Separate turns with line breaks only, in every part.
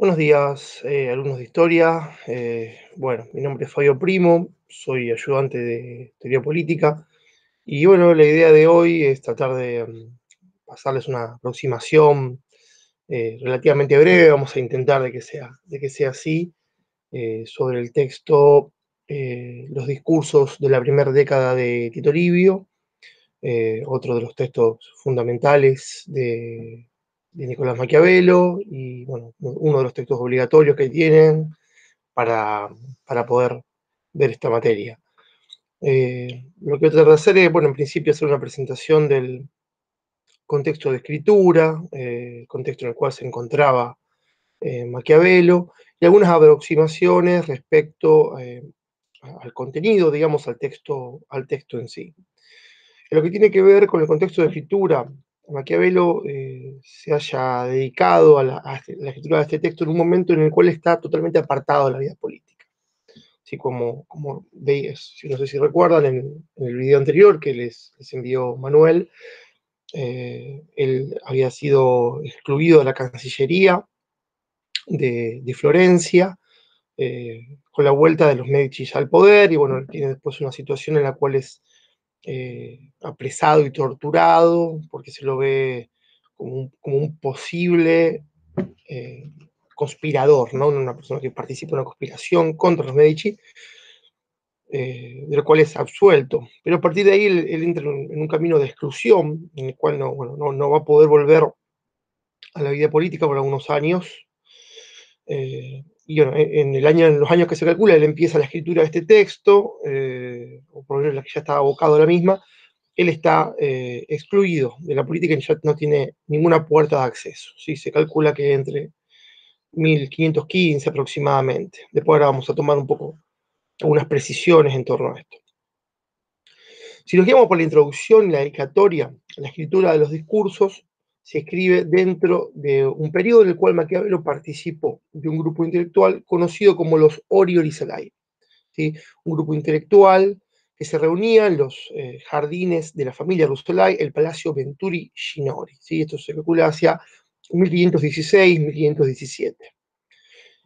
Buenos días, alumnos de historia. Bueno, mi nombre es Fabio Primo, soy ayudante de teoría política y bueno, la idea de hoy es tratar de pasarles una aproximación relativamente breve. Vamos a intentar de que sea así, sobre el texto, Los discursos de la primera década de Tito Livio, otro de los textos fundamentales de Nicolás Maquiavelo y bueno, uno de los textos obligatorios que tienen para, para poder ver esta materia. Lo que voy a tratar de hacer es, bueno, en principio hacer una presentación del contexto de escritura, contexto en el cual se encontraba Maquiavelo, y algunas aproximaciones respecto al contenido, digamos, al texto en sí. En lo que tiene que ver con el contexto de escritura, Maquiavelo se haya dedicado a la escritura de este texto en un momento en el cual está totalmente apartado de la vida política. Así como veis, no sé si recuerdan, en el video anterior que les envió Manuel, él había sido excluido de la Cancillería de Florencia, con la vuelta de los Medici al poder, y bueno, él tiene después una situación en la cual es apresado y torturado, porque se lo ve como un posible eh, conspirador, ¿no? Una persona que participa en una conspiración contra los Medici, de lo cual es absuelto. Pero a partir de ahí él entra en un camino de exclusión, en el cual no va a poder volver a la vida política por algunos años. Y bueno, en los años que se calcula, él empieza la escritura de este texto, o por lo menos la que ya está abocado a la misma. Él está excluido de la política y ya no tiene ninguna puerta de acceso, ¿sí? Se calcula que entre 1515 aproximadamente. Después ahora vamos a tomar un poco algunas precisiones en torno a esto. Si nos guiamos por la introducción y la dedicatoria, la escritura de los discursos se escribe dentro de un periodo en el cual Maquiavelo participó de un grupo intelectual conocido como los Orioli Salai, ¿sí? Un grupo intelectual que se reunía en los jardines de la familia Rustellai, el Palacio Venturi Ginori, ¿sí? Esto se calcula hacia 1516-1517.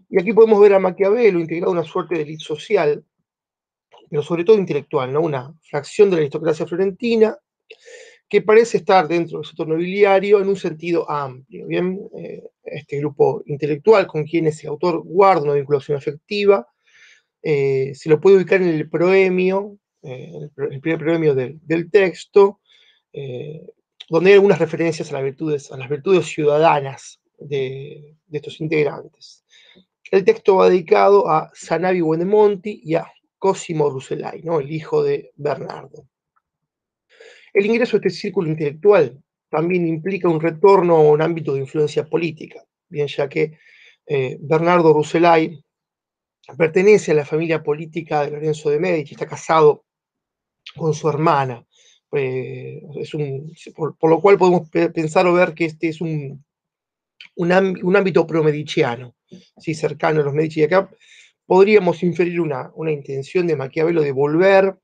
Y aquí podemos ver a Maquiavelo integrado a una suerte de élite social, pero sobre todo intelectual, ¿no? Una fracción de la aristocracia florentina que parece estar dentro del sector nobiliario en un sentido amplio. Bien, este grupo intelectual con quienes el autor guarda una vinculación afectiva, se lo puede ubicar en el proemio, el primer proemio del texto, eh, donde hay algunas referencias a las virtudes ciudadanas de estos integrantes. El texto va dedicado a Zanabi Buenamonti y a Cosimo Rucellai, ¿no? El hijo de Bernardo. El ingreso a este círculo intelectual también implica un retorno a un ámbito de influencia política, bien ya que Bernardo Rucellai pertenece a la familia política de Lorenzo de Medici, está casado con su hermana, por lo cual podemos pensar o ver que este es un ámbito promediciano, ¿sí? Cercano a los Medici. Y acá podríamos inferir una intención de Maquiavelo de volver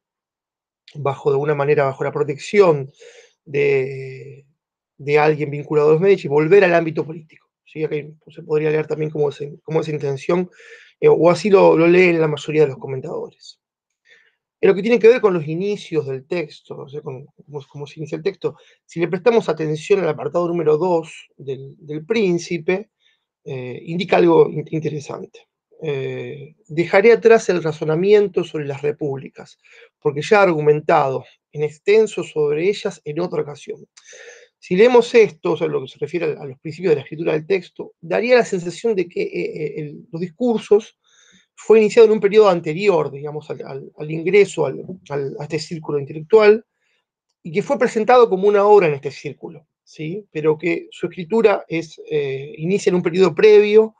de alguna manera, bajo la protección de, de alguien vinculado a los Medici, volver al ámbito político, ¿sí? Acá se podría leer también como esa intención, o así lo leen la mayoría de los comentadores. En lo que tiene que ver con los inicios del texto, o sea, cómo se inicia el texto, si le prestamos atención al apartado número 2 del Príncipe, indica algo interesante. Dejaré atrás el razonamiento sobre las repúblicas, porque ya he argumentado en extenso sobre ellas en otra ocasión. Si leemos esto, o sea, lo que se refiere a los principios de la escritura del texto, daría la sensación de que los discursos fue iniciado en un periodo anterior, digamos, al ingreso a este círculo intelectual, y que fue presentado como una obra en este círculo, ¿sí? Pero que su escritura inicia en un periodo previo,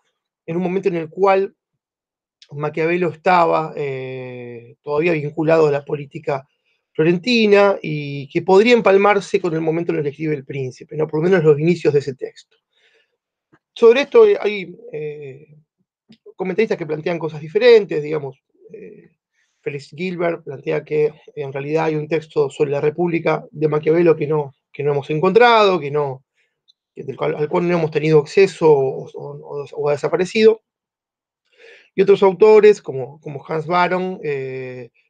en un momento en el cual Maquiavelo estaba todavía vinculado a la política florentina y que podría empalmarse con el momento en el que escribe El Príncipe, ¿no? Por lo menos los inicios de ese texto. Sobre esto hay comentaristas que plantean cosas diferentes, digamos. Félix Gilbert plantea que en realidad hay un texto sobre la República de Maquiavelo que no hemos encontrado, que al cual no hemos tenido acceso o ha desaparecido. Y otros autores, como Hans Baron,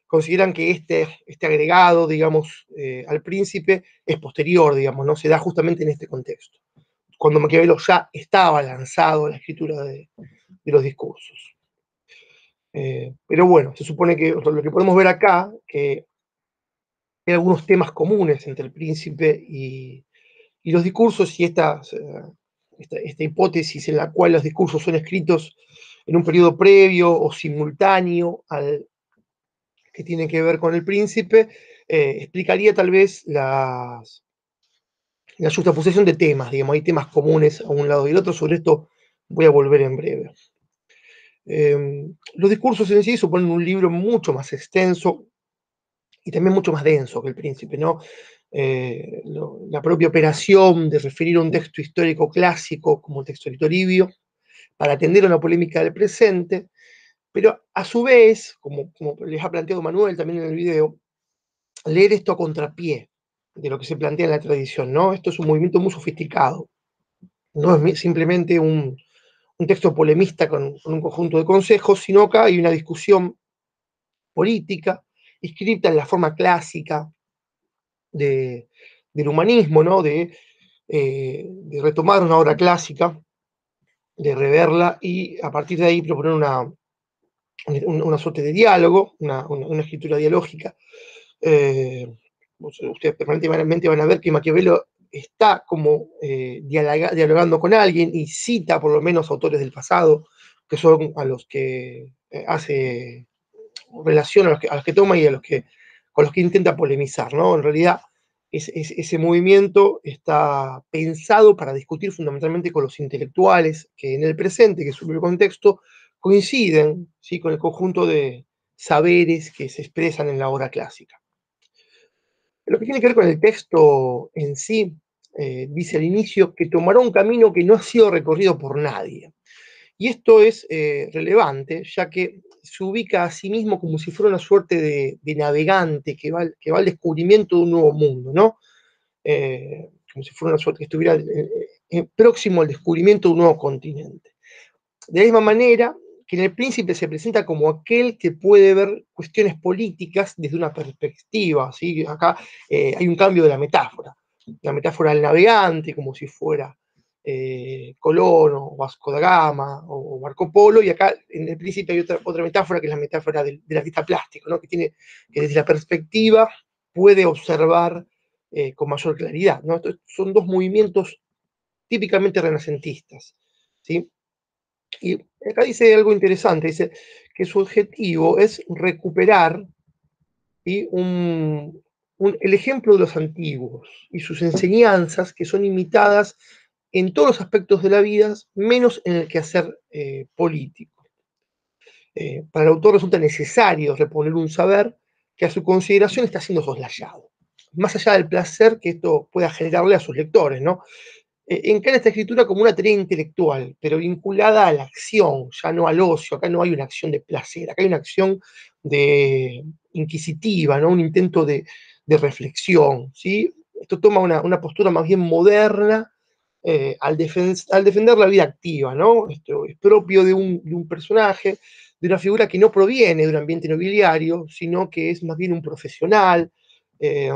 consideran que este agregado, digamos, al príncipe es posterior, digamos, ¿no? Se da justamente en este contexto, cuando Maquiavelo ya estaba lanzado a la escritura de los discursos. Pero bueno, se supone que lo que podemos ver acá, que hay algunos temas comunes entre el príncipe y los discursos, y esta hipótesis en la cual los discursos son escritos en un periodo previo o simultáneo al que tiene que ver con el príncipe, explicaría tal vez la justaposición de temas, digamos, hay temas comunes a un lado y al otro, sobre esto voy a volver en breve. Los discursos en sí suponen un libro mucho más extenso y también mucho más denso que el príncipe, ¿no? La propia operación de referir a un texto histórico clásico como el texto de Toribio para atender a una polémica del presente, pero a su vez, como les ha planteado Manuel también en el video, leer esto a contrapié de lo que se plantea en la tradición, ¿no? Esto es un movimiento muy sofisticado, no es simplemente un texto polemista con un conjunto de consejos, sino acá hay una discusión política, escrita en la forma clásica del humanismo, ¿no? De retomar una obra clásica, de reverla y a partir de ahí proponer una suerte de diálogo, una escritura dialógica. Ustedes permanentemente van a ver que Maquiavelo está como dialogando con alguien y cita por lo menos autores del pasado, que son a los que hace relación, a los que toma y con los que intenta polemizar, ¿no? En realidad, ese movimiento está pensado para discutir fundamentalmente con los intelectuales que en el presente, que es su propio contexto, coinciden, ¿sí?, con el conjunto de saberes que se expresan en la obra clásica. Lo que tiene que ver con el texto en sí, dice al inicio que tomará un camino que no ha sido recorrido por nadie. Y esto es relevante, ya que se ubica a sí mismo como si fuera una suerte de navegante que va al descubrimiento de un nuevo mundo, ¿no? Como si fuera una suerte que estuviera próximo al descubrimiento de un nuevo continente. De la misma manera que en el príncipe se presenta como aquel que puede ver cuestiones políticas desde una perspectiva, ¿sí? Acá hay un cambio de la metáfora del navegante, como si fuera Colón o Vasco da Gama o Marco Polo, y acá en el príncipe hay otra metáfora que es la metáfora del artista plástico, ¿no? Que desde la perspectiva puede observar con mayor claridad, ¿no? Estos son dos movimientos típicamente renacentistas, ¿sí? Y acá dice algo interesante, dice que su objetivo es recuperar, ¿sí?, el ejemplo de los antiguos y sus enseñanzas que son imitadas en todos los aspectos de la vida, menos en el quehacer político. Para el autor resulta necesario reponer un saber que a su consideración está siendo soslayado, más allá del placer que esto pueda generarle a sus lectores, ¿no? Encara esta escritura como una tarea intelectual, pero vinculada a la acción, ya no al ocio. Acá no hay una acción de placer, acá hay una acción inquisitiva, ¿no? Un intento de reflexión, ¿sí? Esto toma una postura más bien moderna al defender la vida activa, ¿no? Esto es propio de un personaje, de una figura que no proviene de un ambiente nobiliario, sino que es más bien un profesional, eh,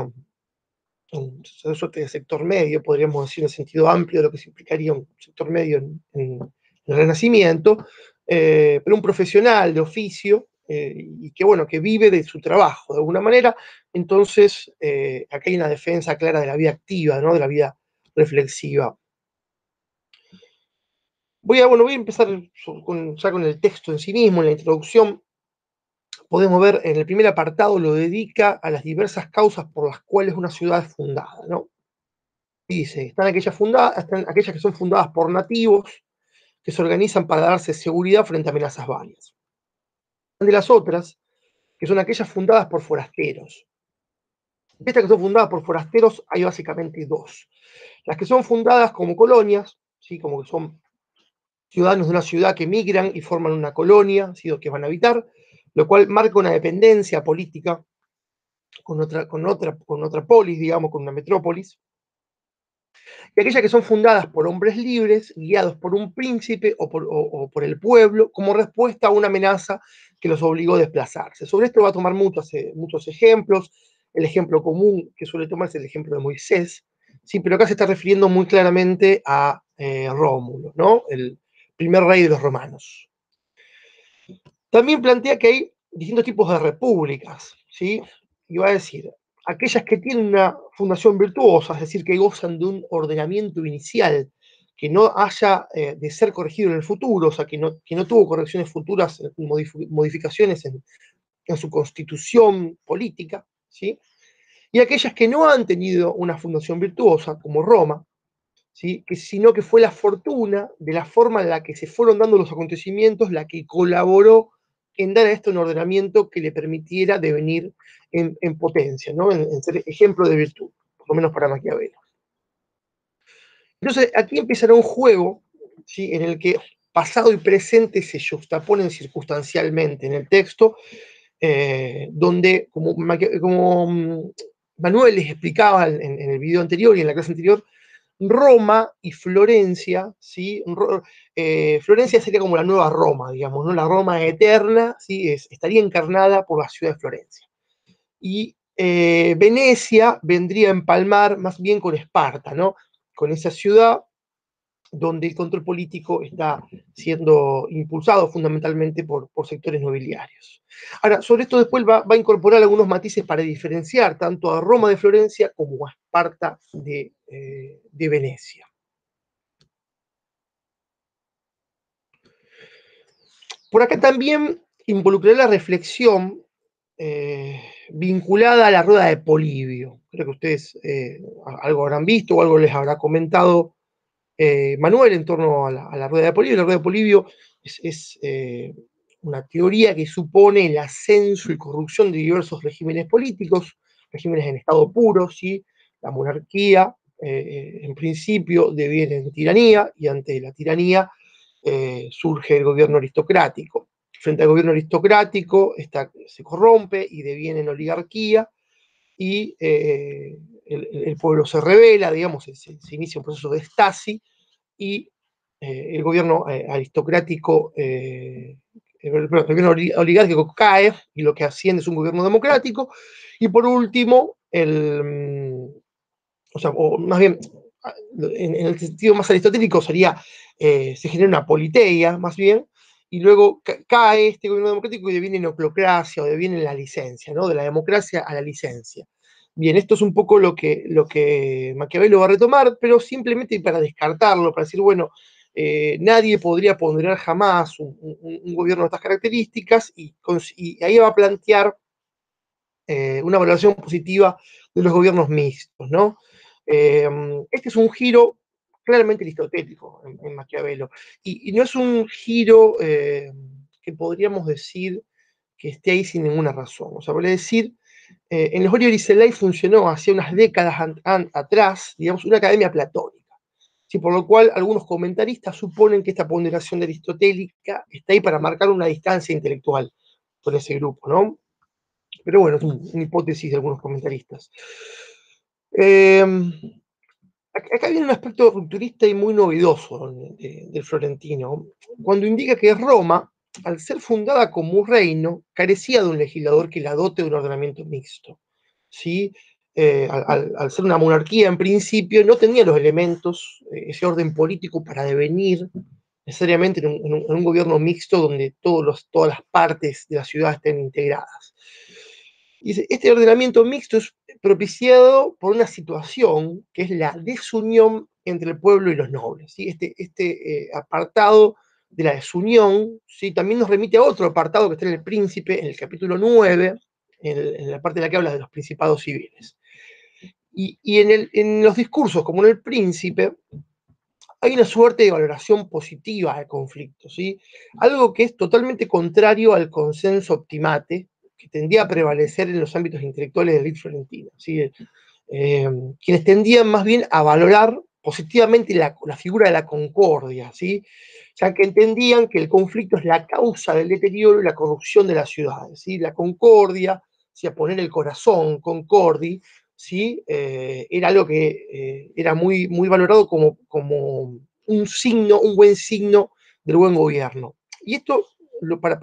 una suerte de sector medio, podríamos decir en el sentido amplio de lo que se implicaría un sector medio en el Renacimiento, pero un profesional de oficio y que, bueno, que vive de su trabajo de alguna manera. Entonces, acá hay una defensa clara de la vida activa, ¿no? De la vida reflexiva. Voy a empezar ya con el texto en sí mismo, en la introducción. Podemos ver en el primer apartado lo dedica a las diversas causas por las cuales una ciudad es fundada, ¿no? Dice, están aquellas que son fundadas por nativos, que se organizan para darse seguridad frente a amenazas varias. De las otras, que son aquellas fundadas por forasteros. De estas que son fundadas por forasteros hay básicamente dos. Las que son fundadas como colonias, ¿sí?, como que son ciudadanos de una ciudad que migran y forman una colonia, ¿sí?, que van a habitar, lo cual marca una dependencia política con otra polis, digamos, con una metrópolis. y aquellas que son fundadas por hombres libres, guiados por un príncipe o por el pueblo, como respuesta a una amenaza que los obligó a desplazarse. Sobre esto va a tomar muchos ejemplos. El ejemplo común que suele tomarse es el ejemplo de Moisés, sí, pero acá se está refiriendo muy claramente a Rómulo, ¿no? El primer rey de los romanos. También plantea que hay distintos tipos de repúblicas, ¿sí? Y va a decir, aquellas que tienen una fundación virtuosa, es decir, que gozan de un ordenamiento inicial, que no haya de ser corregido en el futuro, o sea, que no tuvo correcciones futuras, modificaciones en su constitución política, ¿sí? Y aquellas que no han tenido una fundación virtuosa, como Roma, ¿sí? Sino que fue la fortuna de la forma en la que se fueron dando los acontecimientos la que colaboró en dar a esto un ordenamiento que le permitiera devenir en potencia, ¿no? En ser ejemplo de virtud, por lo menos para Maquiavelo. Entonces, aquí empezará un juego, ¿sí? En el que pasado y presente se juxtaponen circunstancialmente en el texto, donde, como Manuel les explicaba en el video anterior y en la clase anterior, Roma y Florencia, ¿sí? Florencia sería como la nueva Roma, digamos, ¿no? La Roma eterna, ¿sí? Estaría encarnada por la ciudad de Florencia. Y Venecia vendría a empalmar más bien con Esparta, ¿no? Con esa ciudad donde el control político está siendo impulsado fundamentalmente por sectores nobiliarios. Ahora, sobre esto después va a incorporar algunos matices para diferenciar tanto a Roma de Florencia como a Esparta de Venecia. Por acá también involucré la reflexión vinculada a la rueda de Polibio. Creo que ustedes algo habrán visto o algo les habrá comentado Manuel en torno a la rueda de Polibio. La rueda de Polibio es una teoría que supone el ascenso y corrupción de diversos regímenes políticos, regímenes en estado puro, ¿sí? La monarquía, en principio, deviene en tiranía, y ante la tiranía surge el gobierno aristocrático. Frente al gobierno aristocrático se corrompe y deviene en oligarquía, y el pueblo se rebela, digamos, se inicia un proceso de estasi, y el gobierno aristocrático, el gobierno oligárquico cae, y lo que asciende es un gobierno democrático, y por último, o sea, o más bien, en el sentido más aristotélico sería, se genera una politeia, más bien, y luego cae este gobierno democrático y deviene neoclocracia, o deviene la licencia, ¿no? De la democracia a la licencia. Bien, esto es un poco lo que Maquiavelo va a retomar, pero simplemente para descartarlo, para decir, bueno, nadie podría ponderar jamás un gobierno de estas características, y ahí va a plantear una valoración positiva de los gobiernos mixtos, ¿no? Este es un giro claramente aristotélico en Maquiavelo, y no es un giro que podríamos decir que esté ahí sin ninguna razón. O sea, vale decir, en los Oliver y Selay funcionó hace unas décadas atrás, digamos, una academia platónica. Sí, por lo cual algunos comentaristas suponen que esta ponderación aristotélica está ahí para marcar una distancia intelectual con ese grupo, ¿no? Pero bueno, es una hipótesis de algunos comentaristas. Eh, Acá viene un aspecto rupturista y muy novedoso del florentino, cuando indica que Roma, al ser fundada como un reino, carecía de un legislador que la dote de un ordenamiento mixto. ¿Sí? Al ser una monarquía, en principio, no tenía los elementos, ese orden político para devenir necesariamente en un gobierno mixto donde todas las partes de la ciudad estén integradas. Y este ordenamiento mixto es propiciado por una situación que es la desunión entre el pueblo y los nobles, ¿sí? Este apartado de la desunión, ¿sí? También nos remite a otro apartado que está en el Príncipe, en el capítulo 9, en la parte en la que habla de los principados civiles. Y en los discursos, como en el Príncipe, hay una suerte de valoración positiva del conflicto, ¿sí? Algo que es totalmente contrario al consenso optimate que tendía a prevalecer en los ámbitos intelectuales de la élite florentina, ¿sí? Quienes tendían más bien a valorar positivamente la figura de la concordia, ¿sí? Ya que entendían que el conflicto es la causa del deterioro y la corrupción de las ciudades, ¿sí? La concordia, o sea, poner el corazón, concordi, ¿sí? Era algo que era muy, muy valorado como un signo, un buen signo del buen gobierno. Y esto, para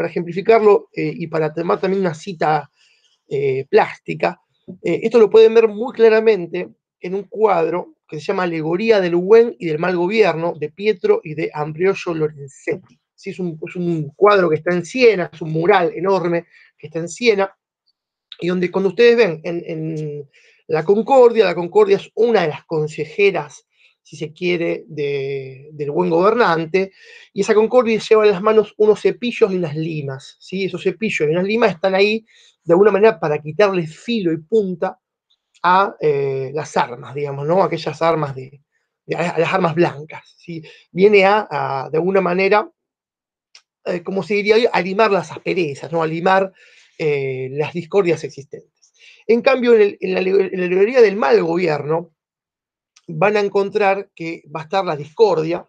ejemplificarlo y para tomar también una cita plástica, esto lo pueden ver muy claramente en un cuadro que se llama Alegoría del buen y del mal gobierno, de Pietro y de Ambrogio Lorenzetti. ¿Sí? Es un cuadro que está en Siena, es un mural enorme que está en Siena, y donde cuando ustedes ven en la Concordia es una de las consejeras, si se quiere, del buen gobernante, y esa Concordia lleva en las manos unos cepillos y unas limas, ¿sí? Esos cepillos y unas limas están ahí de alguna manera para quitarle filo y punta a las armas, digamos, ¿no? Aquellas armas a las armas blancas, ¿sí? Viene de alguna manera, como se diría hoy, a limar las asperezas, ¿no? A limar las discordias existentes. En cambio, en la alegoría del mal gobierno, van a encontrar que va a estar la discordia,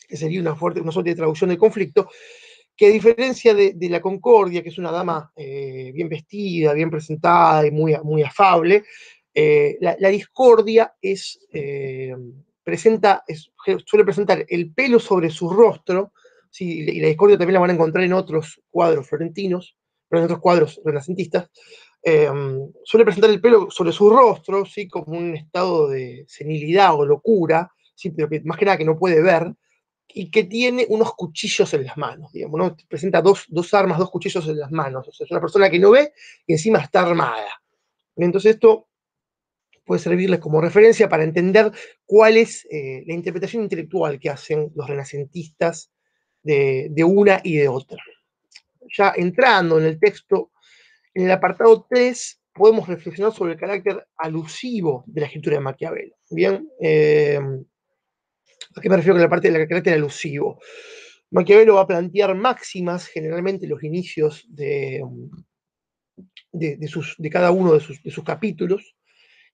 que sería una suerte de traducción del conflicto, que a diferencia de la Concordia, que es una dama bien vestida, bien presentada y muy, muy afable, la discordia suele presentar el pelo sobre su rostro, ¿sí? Y la discordia también la van a encontrar en otros cuadros florentinos, pero en otros cuadros renacentistas. eh, Suele presentar el pelo sobre su rostro, ¿sí? Como un estado de senilidad o locura, ¿sí? Pero que más que nada que no puede ver, y que tiene unos cuchillos en las manos, digamos, ¿no? Presenta dos armas, dos cuchillos en las manos. O sea, es una persona que no ve y encima está armada. Entonces esto puede servirles como referencia para entender cuál es la interpretación intelectual que hacen los renacentistas de una y de otra. Ya entrando en el texto, en el apartado 3 podemos reflexionar sobre el carácter alusivo de la escritura de Maquiavelo. Bien, ¿a qué me refiero con la parte del carácter alusivo? Maquiavelo va a plantear máximas, generalmente en los inicios de cada uno de sus capítulos,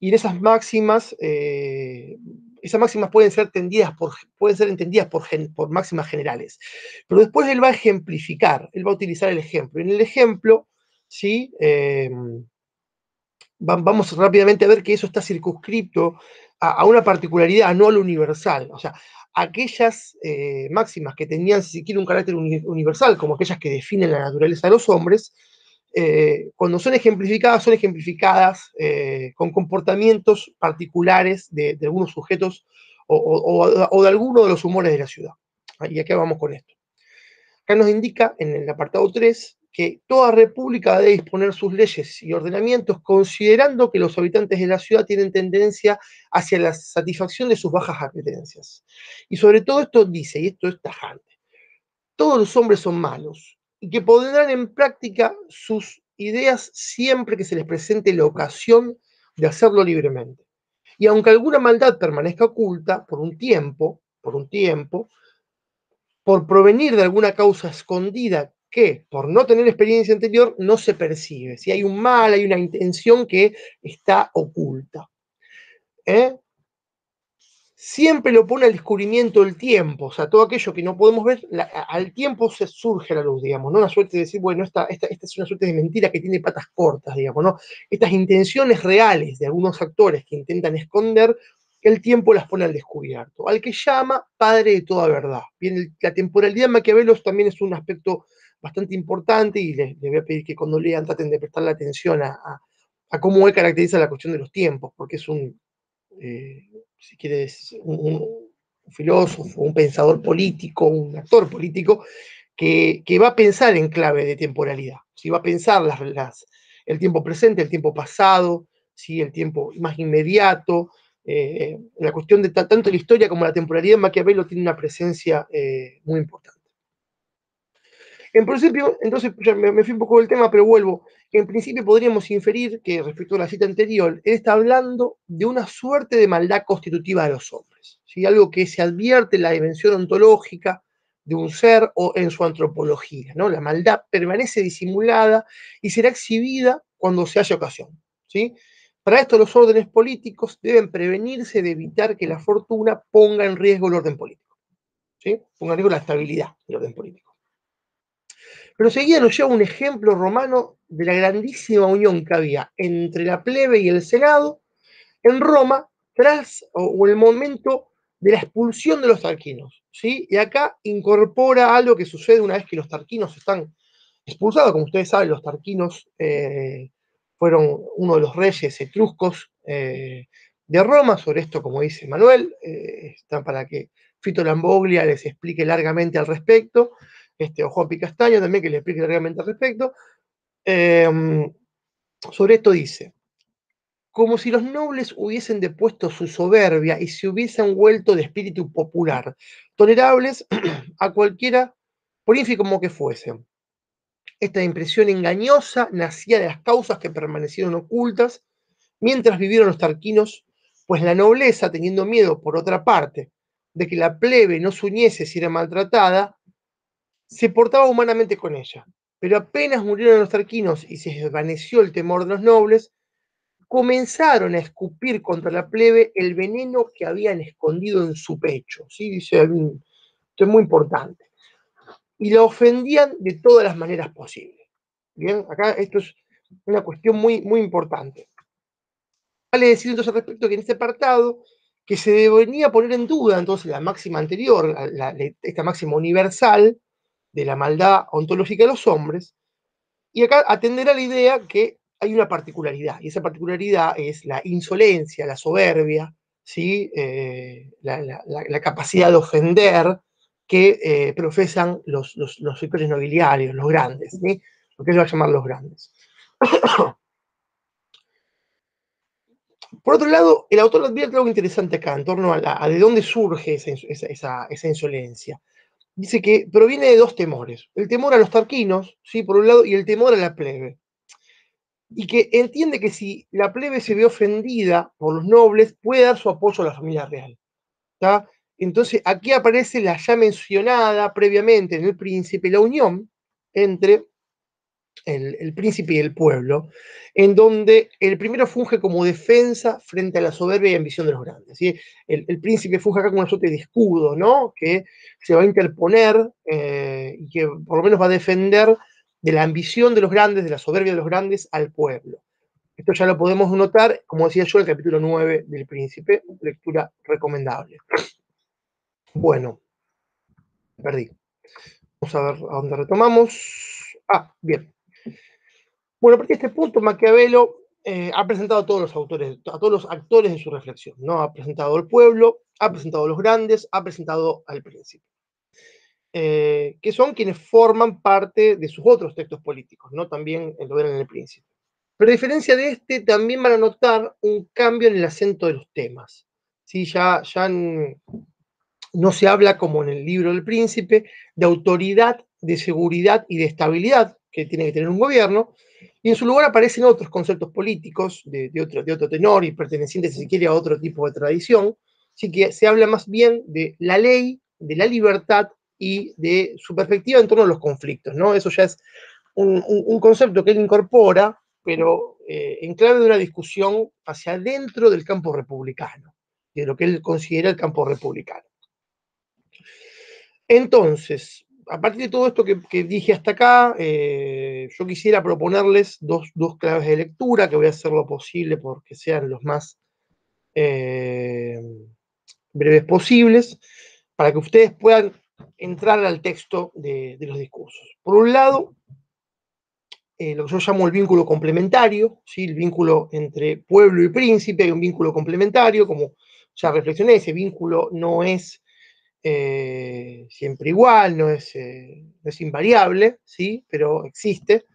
y en esas máximas pueden ser entendidas por máximas generales. Pero después él va a ejemplificar, él va a utilizar el ejemplo. En el ejemplo, ¿sí? Vamos rápidamente a ver que eso está circunscripto a una particularidad, no a lo universal. O sea, aquellas máximas que tenían, si se quiere, un carácter universal, como aquellas que definen la naturaleza de los hombres, cuando son ejemplificadas con comportamientos particulares de algunos sujetos o de alguno de los humores de la ciudad. Y acá vamos con esto. Acá nos indica en el apartado 3 que toda república debe disponer sus leyes y ordenamientos considerando que los habitantes de la ciudad tienen tendencia hacia la satisfacción de sus bajas apetencias. Y sobre todo esto dice, y esto es tajante, todos los hombres son malos y que pondrán en práctica sus ideas siempre que se les presente la ocasión de hacerlo libremente. Y aunque alguna maldad permanezca oculta por provenir de alguna causa escondida que, por no tener experiencia anterior, no se percibe. Si hay un mal, hay una intención que está oculta. ¿Eh? Siempre lo pone al descubrimiento el tiempo, o sea, todo aquello que no podemos ver, al tiempo se surge a la luz, digamos, ¿no? Una suerte de decir, bueno, esta es una suerte de mentira que tiene patas cortas, digamos, ¿no? Estas intenciones reales de algunos actores que intentan esconder, el tiempo las pone al descubierto, al que llama padre de toda verdad. Bien, la temporalidad de Maquiavelo también es un aspecto bastante importante y les voy a pedir que cuando lean traten de prestarle atención a cómo él caracteriza la cuestión de los tiempos, porque es si quieres, un filósofo, un pensador político, un actor político, que va a pensar en clave de temporalidad. Si va a pensar el tiempo presente, el tiempo pasado, ¿sí? El tiempo más inmediato. La cuestión de tanto la historia como la temporalidad en Maquiavelo tiene una presencia muy importante. En principio, entonces ya me fui un poco del tema, pero vuelvo. En principio podríamos inferir que respecto a la cita anterior, él está hablando de una suerte de maldad constitutiva de los hombres, ¿sí? Algo que se advierte en la dimensión ontológica de un ser o en su antropología, ¿no? La maldad permanece disimulada y será exhibida cuando se haya ocasión, ¿sí? Para esto los órdenes políticos deben prevenirse de evitar que la fortuna ponga en riesgo el orden político, ¿sí? Ponga en riesgo la estabilidad del orden político. Pero seguida nos lleva un ejemplo romano de la grandísima unión que había entre la plebe y el Senado en Roma tras o el momento de la expulsión de los tarquinos, ¿sí? Y acá incorpora algo que sucede una vez que los tarquinos están expulsados. Como ustedes saben, los tarquinos fueron uno de los reyes etruscos de Roma. Sobre esto, como dice Manuel, está para que Fito Lamboglia les explique largamente al respecto, o Juan Picastaño también que les explique largamente al respecto. Sobre esto dice: como si los nobles hubiesen depuesto su soberbia y se hubiesen vuelto de espíritu popular, tolerables a cualquiera, por ínfimo que fuesen. Esta impresión engañosa nacía de las causas que permanecieron ocultas mientras vivieron los tarquinos, pues la nobleza, teniendo miedo, por otra parte, de que la plebe no se uniese si era maltratada, se portaba humanamente con ella. Pero apenas murieron los tarquinos y se desvaneció el temor de los nobles, comenzaron a escupir contra la plebe el veneno que habían escondido en su pecho. ¿Sí? Dice, esto es muy importante. Y la ofendían de todas las maneras posibles. Bien, acá esto es una cuestión muy, muy importante. Vale decir entonces al respecto que en este apartado, que se venía a poner en duda entonces la máxima anterior, esta máxima universal de la maldad ontológica de los hombres, y acá atenderá la idea que hay una particularidad, y esa particularidad es la insolencia, la soberbia, ¿sí? La capacidad de ofender que profesan los sectores nobiliarios, los grandes, ¿sí? Lo que se va a llamar los grandes. Por otro lado, el autor advierte algo interesante acá en torno a de dónde surge esa insolencia. Dice que proviene de dos temores: el temor a los tarquinos, ¿sí? Por un lado, y el temor a la plebe. Y que entiende que si la plebe se ve ofendida por los nobles, puede dar su apoyo a la familia real. ¿Tá? Entonces, aquí aparece la ya mencionada previamente en el príncipe, la unión entre el príncipe y el pueblo, en donde el primero funge como defensa frente a la soberbia y ambición de los grandes. ¿Sí? El príncipe funge acá como una suerte de escudo, ¿no? Que se va a interponer y que por lo menos va a defender de la ambición de los grandes, de la soberbia de los grandes al pueblo. Esto ya lo podemos notar, como decía yo, en el capítulo 9 del Príncipe, lectura recomendable. Bueno, perdí. Vamos a ver a dónde retomamos. Ah, bien. Bueno, a partir de este punto, Maquiavelo ha presentado a todos los autores, a todos los actores de su reflexión, ¿no? Ha presentado al pueblo, ha presentado a los grandes, ha presentado al príncipe, que son quienes forman parte de sus otros textos políticos, ¿no? También lo ven en el príncipe. Pero a diferencia de este, también van a notar un cambio en el acento de los temas. ¿Sí? Ya no se habla, como en el libro del príncipe, de autoridad, de seguridad y de estabilidad que tiene que tener un gobierno, y en su lugar aparecen otros conceptos políticos de otro tenor y pertenecientes, si se quiere, a otro tipo de tradición. Así que se habla más bien de la ley, de la libertad y de su perspectiva en torno a los conflictos, ¿no? Eso ya es un concepto que él incorpora, pero en clave de una discusión hacia adentro del campo republicano, de lo que él considera el campo republicano. Entonces, a partir de todo esto que dije hasta acá, yo quisiera proponerles dos claves de lectura, que voy a hacer lo posible porque sean los más breves posibles, para que ustedes puedan entrar al texto de los discursos. Por un lado, lo que yo llamo el vínculo complementario, ¿sí? El vínculo entre pueblo y príncipe. Hay un vínculo complementario, como ya reflexioné, ese vínculo no es siempre igual, no es invariable, ¿sí? Pero existe.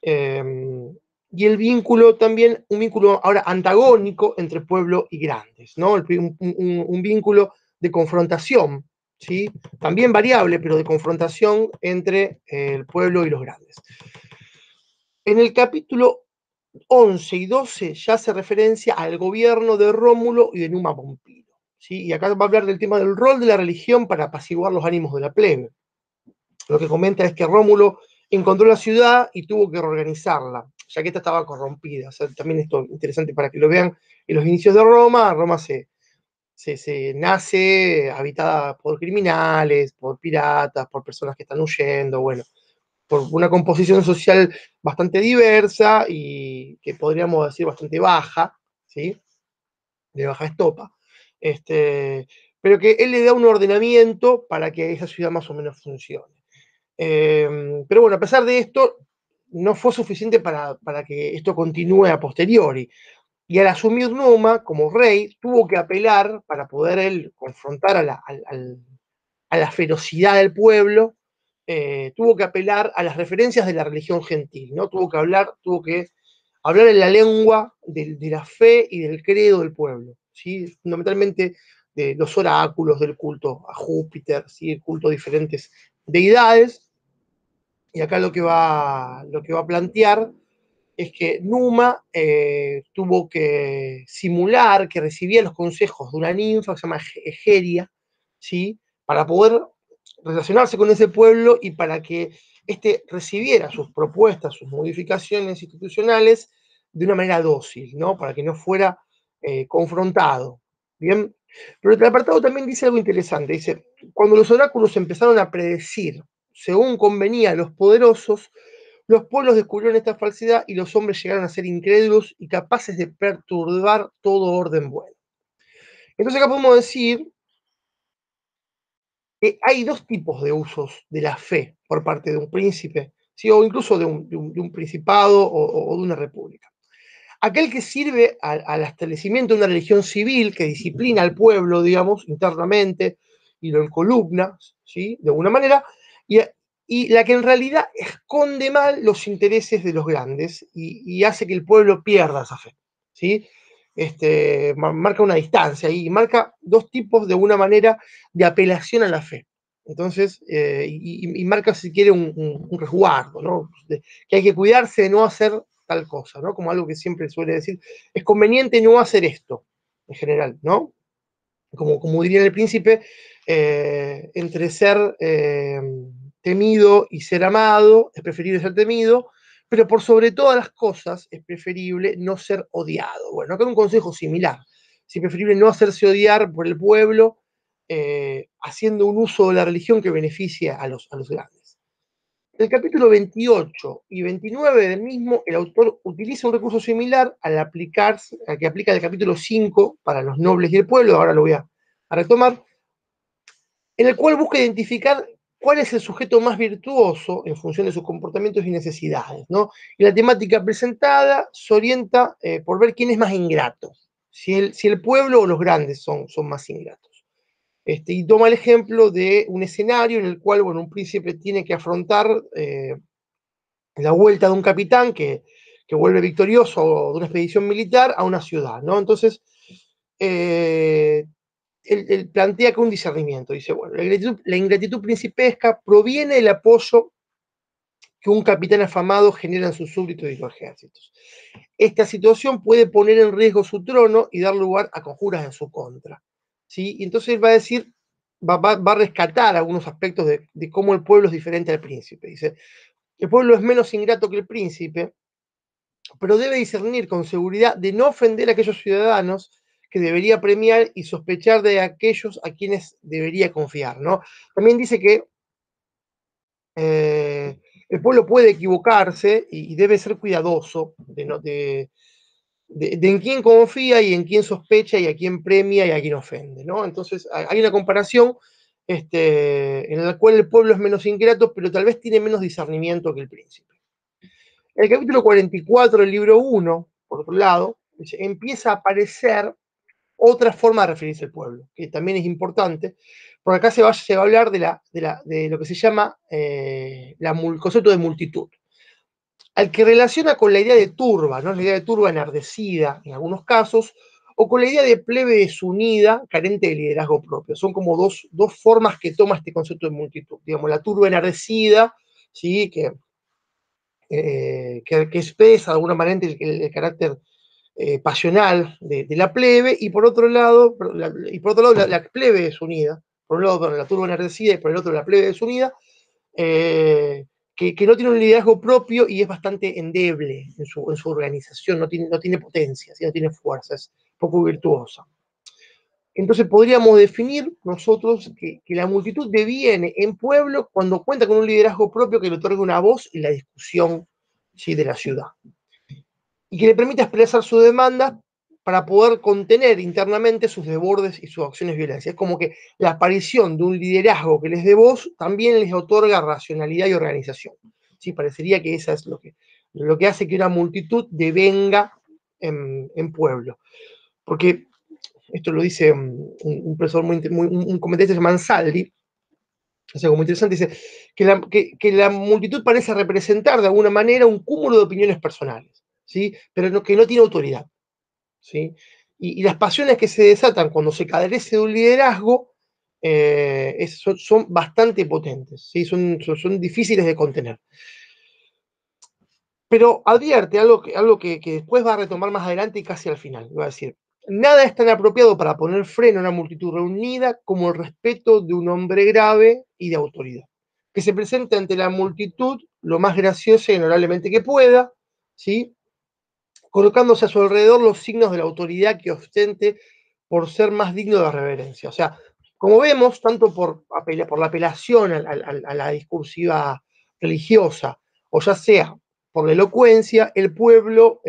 Y el vínculo también, un vínculo ahora antagónico entre pueblo y grandes, ¿no? Un vínculo de confrontación, ¿sí? También variable, pero de confrontación entre el pueblo y los grandes. En el capítulo 11 y 12 ya hace referencia al gobierno de Rómulo y de Numa Pompilo, ¿sí? Y acá va a hablar del tema del rol de la religión para apaciguar los ánimos de la plebe. Lo que comenta es que Rómulo encontró la ciudad y tuvo que reorganizarla, ya que esta estaba corrompida. O sea, también esto es interesante para que lo vean. En los inicios de Roma, Roma se nace habitada por criminales, por piratas, por personas que están huyendo, bueno. por una composición social bastante diversa y que podríamos decir bastante baja, ¿sí? De baja estopa, pero que él le da un ordenamiento para que esa ciudad más o menos funcione. Pero bueno, a pesar de esto, no fue suficiente para que esto continúe a posteriori. Y al asumir Numa como rey, tuvo que apelar para poder él confrontar a la ferocidad del pueblo, tuvo que apelar a las referencias de la religión gentil, ¿no? Tuvo que hablar en la lengua de la fe y del credo del pueblo, ¿sí? Fundamentalmente de los oráculos, del culto a Júpiter, ¿sí? El culto a diferentes deidades. Y acá lo que va a plantear es que Numa tuvo que simular que recibía los consejos de una ninfa que se llama Egeria, ¿sí? Para poder relacionarse con ese pueblo y para que éste recibiera sus propuestas, sus modificaciones institucionales de una manera dócil, ¿no? Para que no fuera confrontado. ¿Bien? Pero el apartado también dice algo interesante. Dice, cuando los oráculos empezaron a predecir, según convenía a los poderosos, los pueblos descubrieron esta falsedad y los hombres llegaron a ser incrédulos y capaces de perturbar todo orden bueno. Entonces acá podemos decir que hay dos tipos de usos de la fe por parte de un príncipe, ¿sí? O incluso de un principado o de una república. Aquel que sirve al establecimiento de una religión civil que disciplina al pueblo, digamos, internamente y lo encolumna, ¿sí? De alguna manera, y, y la que en realidad esconde mal los intereses de los grandes y hace que el pueblo pierda esa fe, ¿sí? Marca una distancia y marca dos tipos de alguna manera de apelación a la fe. Entonces, y marca, si quiere, un resguardo, ¿no? Que hay que cuidarse de no hacer tal cosa, ¿no? Como algo que siempre suele decir, es conveniente no hacer esto, en general, ¿no? Como diría el príncipe, entre ser temido y ser amado, es preferible ser temido, pero por sobre todas las cosas es preferible no ser odiado. Bueno, acá hay un consejo similar. Si es preferible no hacerse odiar por el pueblo, haciendo un uso de la religión que beneficie a los grandes. En el capítulo 28 y 29 del mismo, el autor utiliza un recurso similar al que aplica el capítulo 5 para los nobles y el pueblo, ahora lo voy a retomar, en el cual busca identificar cuál es el sujeto más virtuoso en función de sus comportamientos y necesidades, ¿no? Y la temática presentada se orienta por ver quién es más ingrato, si el pueblo o los grandes son más ingratos. Y toma el ejemplo de un escenario en el cual, bueno, un príncipe tiene que afrontar la vuelta de un capitán que vuelve victorioso de una expedición militar a una ciudad, ¿no? Entonces, eh, él plantea que un discernimiento, dice, bueno, la ingratitud principesca proviene del apoyo que un capitán afamado genera en sus súbditos y sus ejércitos. Esta situación puede poner en riesgo su trono y dar lugar a conjuras en su contra, ¿sí? Y entonces va a decir, va a rescatar algunos aspectos de cómo el pueblo es diferente al príncipe. Dice, el pueblo es menos ingrato que el príncipe, pero debe discernir con seguridad de no ofender a aquellos ciudadanos que debería premiar y sospechar de aquellos a quienes debería confiar, ¿no? También dice que el pueblo puede equivocarse y debe ser cuidadoso de en quién confía y en quién sospecha y a quién premia y a quién ofende, ¿no? Entonces hay una comparación en la cual el pueblo es menos ingrato, pero tal vez tiene menos discernimiento que el príncipe. En el capítulo 44 del libro 1, por otro lado, empieza a aparecer otra forma de referirse al pueblo, que también es importante, porque acá se va a hablar de lo que se llama el concepto de multitud, al que relaciona con la idea de turba, ¿no? La idea de turba enardecida en algunos casos, o con la idea de plebe desunida, carente de liderazgo propio. Son como dos formas que toma este concepto de multitud. Digamos, la turba enardecida, ¿sí? Que expresa de alguna manera el carácter pasional de la plebe, y por otro lado, la plebe desunida, por un lado la turba enardecida y por el otro la plebe desunida, eh, que no tiene un liderazgo propio y es bastante endeble en su organización, no tiene potencia, ¿sí? No tiene fuerza, es poco virtuosa. Entonces podríamos definir nosotros que la multitud deviene en pueblo cuando cuenta con un liderazgo propio que le otorga una voz en la discusión, ¿sí?, de la ciudad y que le permita expresar su demanda para poder contener internamente sus desbordes y sus acciones de violencia. Es como que la aparición de un liderazgo que les dé voz también les otorga racionalidad y organización. ¿Sí? Parecería que eso es lo que hace que una multitud devenga en pueblo. Porque esto lo dice un profesor un comentarista que se llama Ansaldi, es algo muy interesante, dice que la multitud parece representar de alguna manera un cúmulo de opiniones personales, ¿sí? Pero que no tiene autoridad, ¿sí? Y las pasiones que se desatan cuando se carece de un liderazgo son bastante potentes, ¿sí? Son difíciles de contener. Pero advierte algo que después va a retomar más adelante y casi al final. Va a decir, nada es tan apropiado para poner freno a una multitud reunida como el respeto de un hombre grave y de autoridad, que se presente ante la multitud lo más graciosa y honorablemente que pueda, ¿sí?, colocándose a su alrededor los signos de la autoridad que ostente por ser más digno de reverencia. O sea, como vemos, tanto por la apelación a la discursiva religiosa, o ya sea por la elocuencia, el pueblo,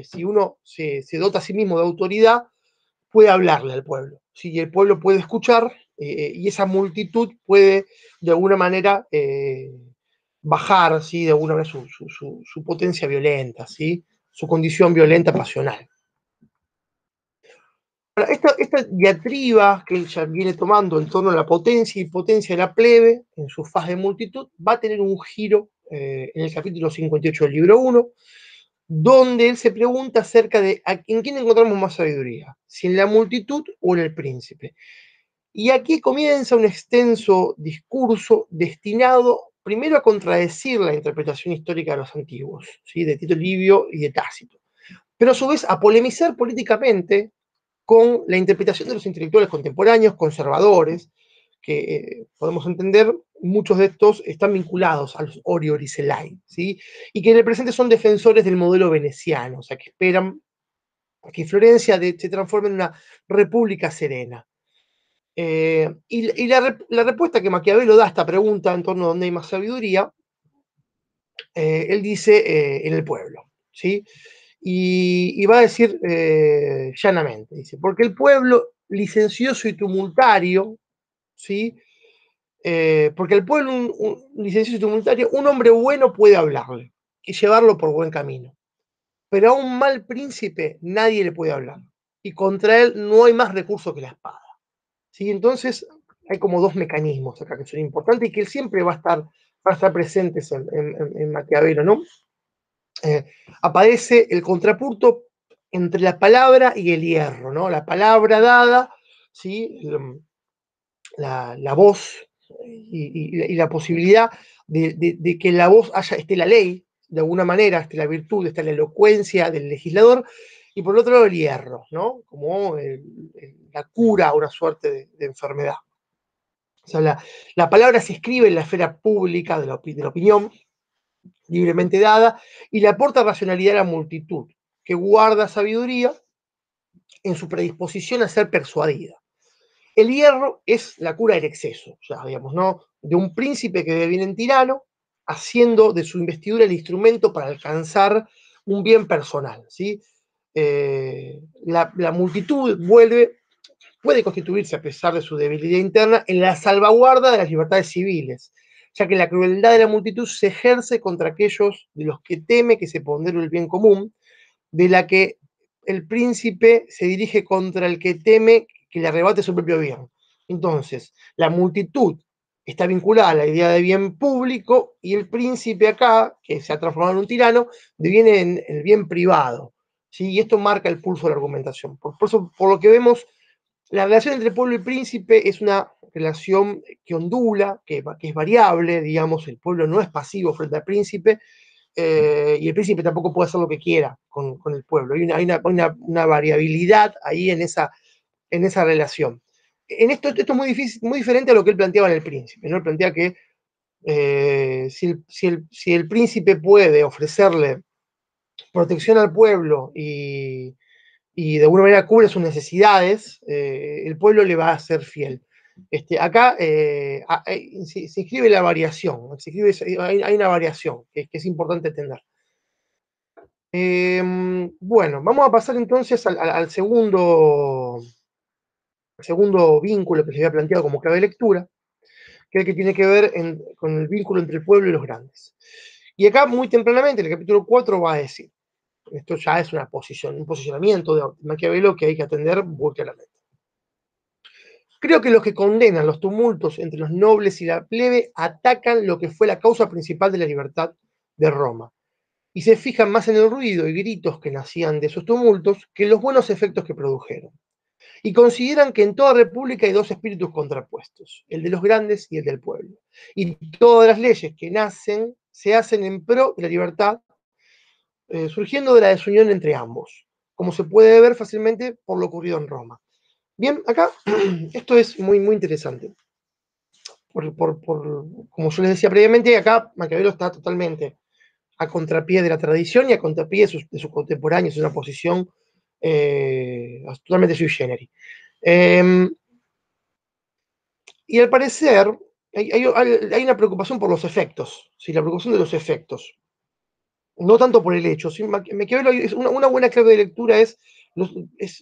si uno se dota a sí mismo de autoridad, puede hablarle al pueblo. ¿Sí? El pueblo puede escuchar y esa multitud puede, de alguna manera, bajar, ¿sí?, de alguna manera su potencia violenta, ¿sí?, su condición violenta pasional. Esta diatriba que él ya viene tomando en torno a la potencia y potencia de la plebe en su faz de multitud va a tener un giro en el capítulo 58 del libro 1, donde él se pregunta acerca de en quién encontramos más sabiduría, si en la multitud o en el príncipe. Y aquí comienza un extenso discurso destinado primero a contradecir la interpretación histórica de los antiguos, ¿sí?, de Tito Livio y de Tácito, pero a su vez a polemizar políticamente con la interpretación de los intelectuales contemporáneos, conservadores, que podemos entender, muchos de estos están vinculados a los Orioricelai, ¿sí?, y que en el presente son defensores del modelo veneciano, o sea, que esperan que Florencia se transforme en una república serena. La respuesta que Maquiavelo da a esta pregunta en torno a dónde hay más sabiduría, él dice en el pueblo, ¿sí? Y va a decir llanamente, dice, porque el pueblo licencioso y tumultario, ¿sí? Porque el pueblo licencioso y tumultario, un hombre bueno puede hablarle y llevarlo por buen camino, pero a un mal príncipe nadie le puede hablar, y contra él no hay más recurso que la espada. ¿Sí? Entonces, hay como dos mecanismos acá que son importantes y que siempre va a estar presentes en Maquiavelo, ¿no? Aparece el contrapunto entre la palabra y el hierro, ¿no? La palabra dada, ¿sí?, la voz y la posibilidad de que en la voz esté la ley, de alguna manera, esté la virtud, esté la elocuencia del legislador, y por otro lado el hierro, ¿no?, como la cura a una suerte de enfermedad. O sea, la palabra se escribe en la esfera pública de la opinión, libremente dada, y le aporta racionalidad a la multitud, que guarda sabiduría en su predisposición a ser persuadida. El hierro es la cura del exceso, o sea, digamos, ¿no?, de un príncipe que deviene en tirano, haciendo de su investidura el instrumento para alcanzar un bien personal, ¿sí? La multitud puede constituirse, a pesar de su debilidad interna, en la salvaguarda de las libertades civiles, ya que la crueldad de la multitud se ejerce contra aquellos de los que teme que se pondere el bien común, de la que el príncipe se dirige contra el que teme que le arrebate su propio bien. Entonces, la multitud está vinculada a la idea de bien público y el príncipe acá, que se ha transformado en un tirano, deviene en el bien privado, ¿sí? Y esto marca el pulso de la argumentación. Por eso, por lo que vemos, la relación entre pueblo y príncipe es una relación que ondula, que es variable, digamos, el pueblo no es pasivo frente al príncipe, y el príncipe tampoco puede hacer lo que quiera con el pueblo. Hay una variabilidad ahí en esa relación. Esto es muy difícil, muy diferente a lo que él planteaba en el príncipe, ¿no? Él plantea que si el príncipe puede ofrecerle protección al pueblo y de alguna manera cubre sus necesidades, el pueblo le va a ser fiel. Acá se inscribe la variación, hay una variación que es importante entender. Bueno, vamos a pasar entonces al segundo vínculo que les había planteado como clave de lectura, que es el que tiene que ver con el vínculo entre el pueblo y los grandes. Y acá, muy tempranamente, en el capítulo 4 va a decir, esto ya es un posicionamiento de Maquiavelo que hay que atender muy claramente. Creo que los que condenan los tumultos entre los nobles y la plebe atacan lo que fue la causa principal de la libertad de Roma, y se fijan más en el ruido y gritos que nacían de esos tumultos que en los buenos efectos que produjeron. Y consideran que en toda república hay dos espíritus contrapuestos, el de los grandes y el del pueblo. Y todas las leyes que nacen se hacen en pro de la libertad, surgiendo de la desunión entre ambos, como se puede ver fácilmente por lo ocurrido en Roma. Bien, acá esto es muy, muy interesante. Como yo les decía previamente, acá Maquiavelo está totalmente a contrapié de la tradición y a contrapié de sus contemporáneos, es una posición totalmente sui generis. Y al parecer hay una preocupación por los efectos, ¿sí? La preocupación de los efectos, no tanto por el hecho. ¿Sí? Maquiavelo, una buena clave de lectura es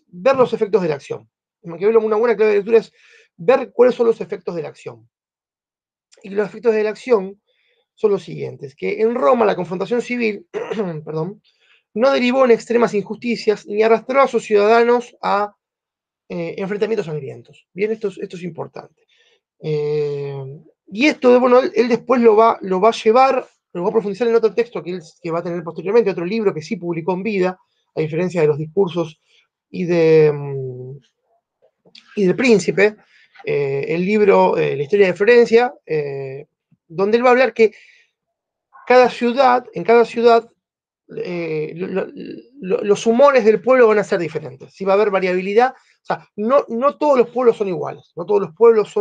ver los efectos de la acción. Maquiavelo, una buena clave de lectura es ver cuáles son los efectos de la acción. Y los efectos de la acción son los siguientes, que en Roma la confrontación civil, perdón, no derivó en extremas injusticias ni arrastró a sus ciudadanos a enfrentamientos sangrientos. Bien, esto es importante. Y esto, bueno, él después lo va a llevar, lo va a profundizar en otro texto que va a tener posteriormente, otro libro que sí publicó en vida, a diferencia de los discursos y del Príncipe, el libro La historia de Florencia, donde él va a hablar que en cada ciudad, los humores del pueblo van a ser diferentes, ¿sí? Va a haber variabilidad, o sea, no todos los pueblos son iguales, no todos los pueblos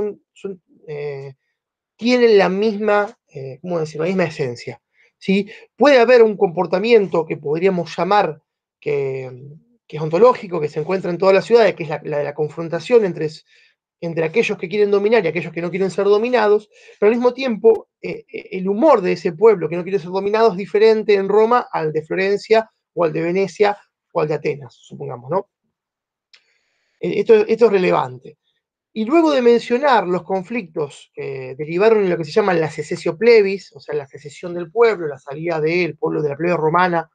tienen la misma, ¿cómo decir?, la misma esencia, ¿sí? Puede haber un comportamiento que podríamos llamar que es ontológico, que se encuentra en todas las ciudades, que es la de la confrontación entre aquellos que quieren dominar y aquellos que no quieren ser dominados, pero al mismo tiempo el humor de ese pueblo que no quiere ser dominado es diferente en Roma al de Florencia o al de Venecia o al de Atenas, supongamos, ¿no? Esto es relevante. Y luego de mencionar los conflictos que derivaron en lo que se llama la secesio plebis, o sea, la secesión del pueblo, la salida del pueblo de la plebe romana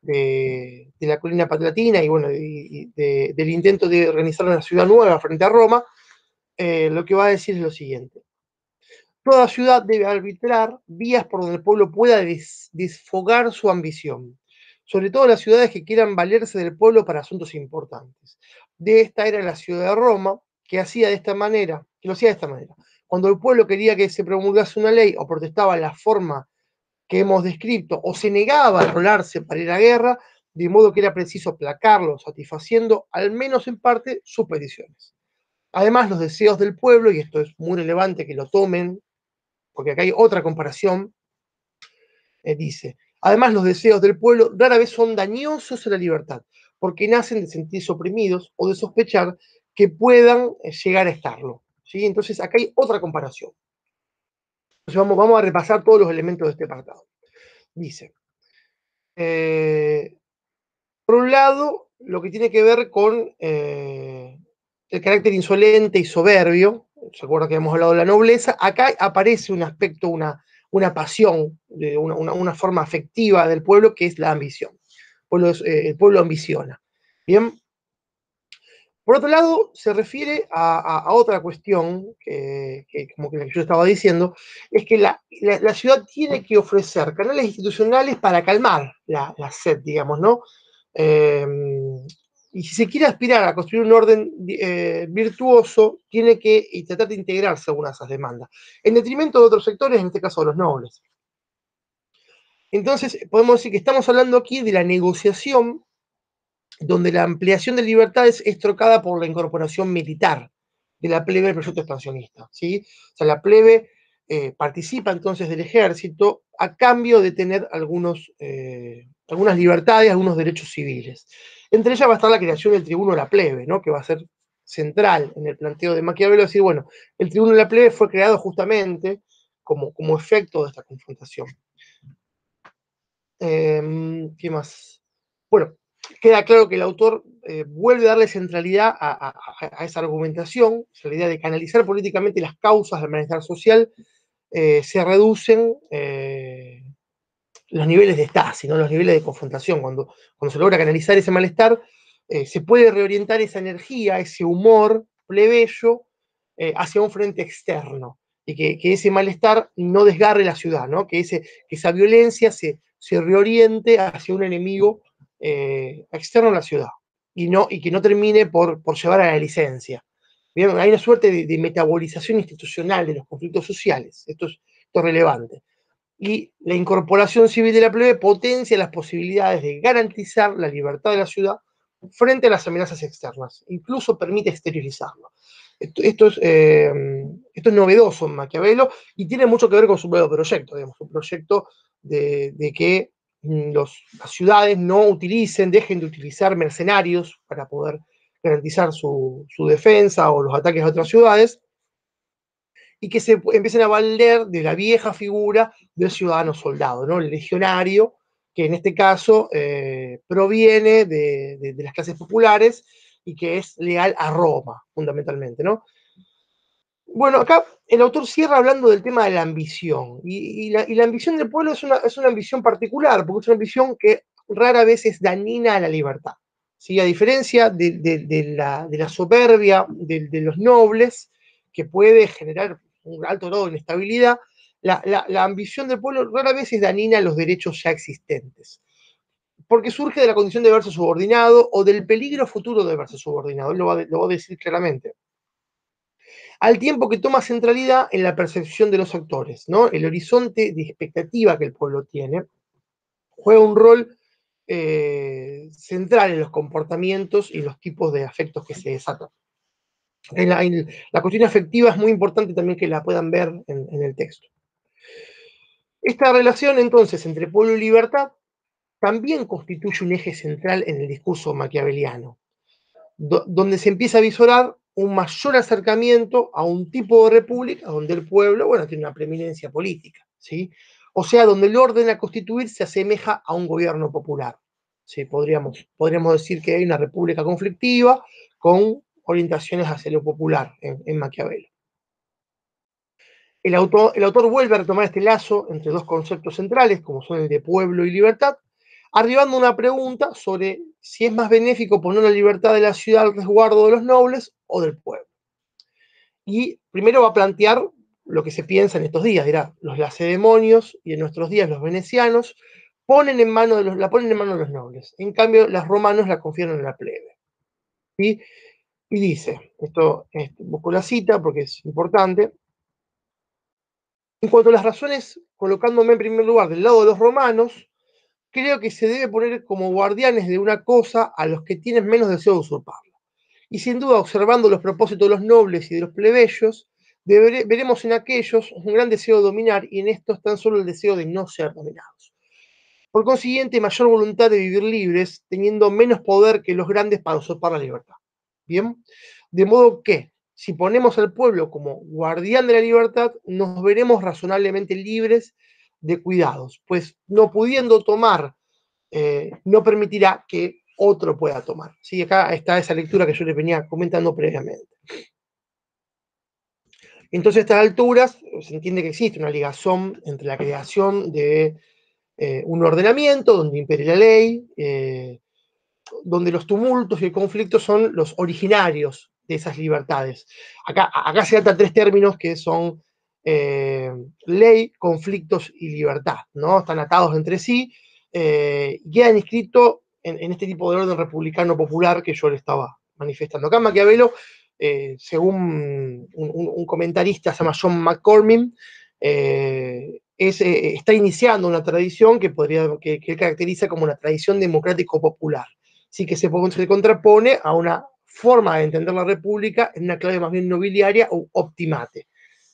de la colina patlatina y bueno, del intento de organizar una ciudad nueva frente a Roma, lo que va a decir es lo siguiente. Toda ciudad debe arbitrar vías por donde el pueblo pueda desfogar su ambición, sobre todo las ciudades que quieran valerse del pueblo para asuntos importantes. De esta era la ciudad de Roma, que lo hacía de esta manera. Cuando el pueblo quería que se promulgase una ley o protestaba la forma que hemos descrito o se negaba a rolarse para ir a guerra, de modo que era preciso aplacarlo, satisfaciendo al menos en parte sus peticiones. Además, los deseos del pueblo, y esto es muy relevante que lo tomen, porque acá hay otra comparación, dice, además los deseos del pueblo rara vez son dañosos a la libertad, porque nacen de sentirse oprimidos o de sospechar que puedan llegar a estarlo. ¿Sí? Entonces, acá hay otra comparación. Entonces, vamos a repasar todos los elementos de este apartado. Dice, por un lado, lo que tiene que ver con el carácter insolente y soberbio, ¿se acuerdan que hemos hablado de la nobleza? Acá aparece un aspecto, una pasión, una forma afectiva del pueblo que es la ambición. El pueblo ambiciona. Bien. Por otro lado, se refiere a otra cuestión, como que la que yo estaba diciendo, es que la ciudad tiene que ofrecer canales institucionales para calmar la sed, digamos, ¿no? Eh, y si se quiere aspirar a construir un orden virtuoso, tiene que tratar de integrarse a algunas de esas demandas, en detrimento de otros sectores, en este caso de los nobles. Entonces, podemos decir que estamos hablando aquí de la negociación donde la ampliación de libertades es trocada por la incorporación militar de la plebe al proyecto expansionista, ¿sí? O sea, la plebe participa entonces del ejército a cambio de tener algunas libertades, algunos derechos civiles. Entre ellas va a estar la creación del tribuno de la plebe, ¿no? Que va a ser central en el planteo de Maquiavelo, decir, bueno, el tribuno de la plebe fue creado justamente como efecto de esta confrontación. ¿Qué más? Bueno, queda claro que el autor vuelve a darle centralidad a esa argumentación, o sea, la idea de canalizar políticamente las causas del malestar social, se reducen los niveles de Stasi, ¿no? Los niveles de confrontación. Cuando se logra canalizar ese malestar, se puede reorientar esa energía, ese humor plebeyo, hacia un frente externo. Y que ese malestar no desgarre la ciudad, ¿no? Que esa violencia se reoriente hacia un enemigo externo a la ciudad. Y que no termine por llevar a la licencia. Bien, hay una suerte de metabolización institucional de los conflictos sociales. Esto es relevante. Y la incorporación civil de la plebe potencia las posibilidades de garantizar la libertad de la ciudad frente a las amenazas externas, incluso permite exteriorizarlo. Esto es novedoso en Maquiavelo y tiene mucho que ver con su nuevo proyecto, digamos, un proyecto de que las ciudades no dejen de utilizar mercenarios para poder garantizar su defensa o los ataques a otras ciudades, y que se empiecen a valer de la vieja figura del ciudadano soldado, ¿no? El legionario, que en este caso proviene de las clases populares y que es leal a Roma, fundamentalmente, ¿no? Bueno, acá el autor cierra hablando del tema de la ambición, y la ambición del pueblo es una ambición particular, porque es una ambición que rara vez es dañina a la libertad. ¿Sí? A diferencia de la soberbia de los nobles, que puede generar un alto grado de inestabilidad, la ambición del pueblo rara vez es dañina a los derechos ya existentes, porque surge de la condición de verse subordinado o del peligro futuro de verse subordinado. Él lo va a decir claramente, al tiempo que toma centralidad en la percepción de los actores, ¿no? El horizonte de expectativa que el pueblo tiene juega un rol central en los comportamientos y los tipos de afectos que se desatan. La cuestión afectiva es muy importante también que la puedan ver en el texto. Esta relación entonces entre pueblo y libertad también constituye un eje central en el discurso maquiaveliano, donde se empieza a visorar un mayor acercamiento a un tipo de república donde el pueblo, bueno, tiene una preeminencia política, ¿sí? O sea, donde el orden a constituir se asemeja a un gobierno popular. ¿Sí? Podríamos decir que hay una república conflictiva con orientaciones hacia lo popular en Maquiavelo. El autor vuelve a retomar este lazo entre dos conceptos centrales, como son el de pueblo y libertad, arribando a una pregunta sobre si es más benéfico poner la libertad de la ciudad al resguardo de los nobles o del pueblo. Y primero va a plantear lo que se piensa en estos días, dirá, los lacedemonios y en nuestros días los venecianos la ponen en manos de los nobles, en cambio los romanos la confieren en la plebe. ¿Sí? Y dice, busco la cita porque es importante, en cuanto a las razones, colocándome en primer lugar del lado de los romanos, creo que se debe poner como guardianes de una cosa a los que tienen menos deseo de usurparla. Y sin duda, observando los propósitos de los nobles y de los plebeyos, veremos en aquellos un gran deseo de dominar y en estos tan solo el deseo de no ser dominados. Por consiguiente, mayor voluntad de vivir libres, teniendo menos poder que los grandes para usurpar la libertad. Bien, de modo que si ponemos al pueblo como guardián de la libertad, nos veremos razonablemente libres de cuidados, pues no pudiendo tomar, no permitirá que otro pueda tomar. ¿Sí? Acá está esa lectura que yo les venía comentando previamente. Entonces, a estas alturas, se entiende que existe una ligazón entre la creación de un ordenamiento donde impere la ley, donde los tumultos y el conflicto son los originarios de esas libertades. Acá se tratan tres términos que son ley, conflictos y libertad, ¿no? Están atados entre sí y quedan inscritos en este tipo de orden republicano popular que yo le estaba manifestando. Acá Maquiavelo, según un comentarista, se llama John McCormick, está iniciando una tradición que él caracteriza como una tradición democrático-popular, sí, que se contrapone a una forma de entender la república en una clave más bien nobiliaria o optimate.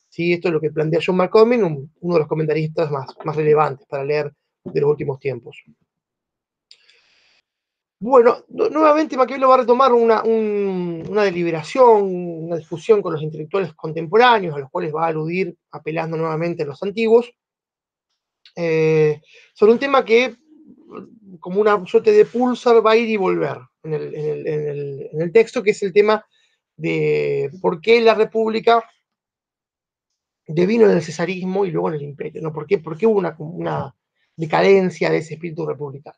¿Sí? Esto es lo que plantea John McCormick, uno de los comentaristas más relevantes para leer de los últimos tiempos. Bueno, nuevamente Maquiavelo va a retomar una deliberación, una discusión con los intelectuales contemporáneos, a los cuales va a aludir apelando nuevamente a los antiguos, sobre un tema que, como una suerte de pulsar, va a ir y volver en el texto, que es el tema de por qué la República devino en el cesarismo y luego en el imperio, ¿no? Por qué hubo una decadencia de ese espíritu republicano?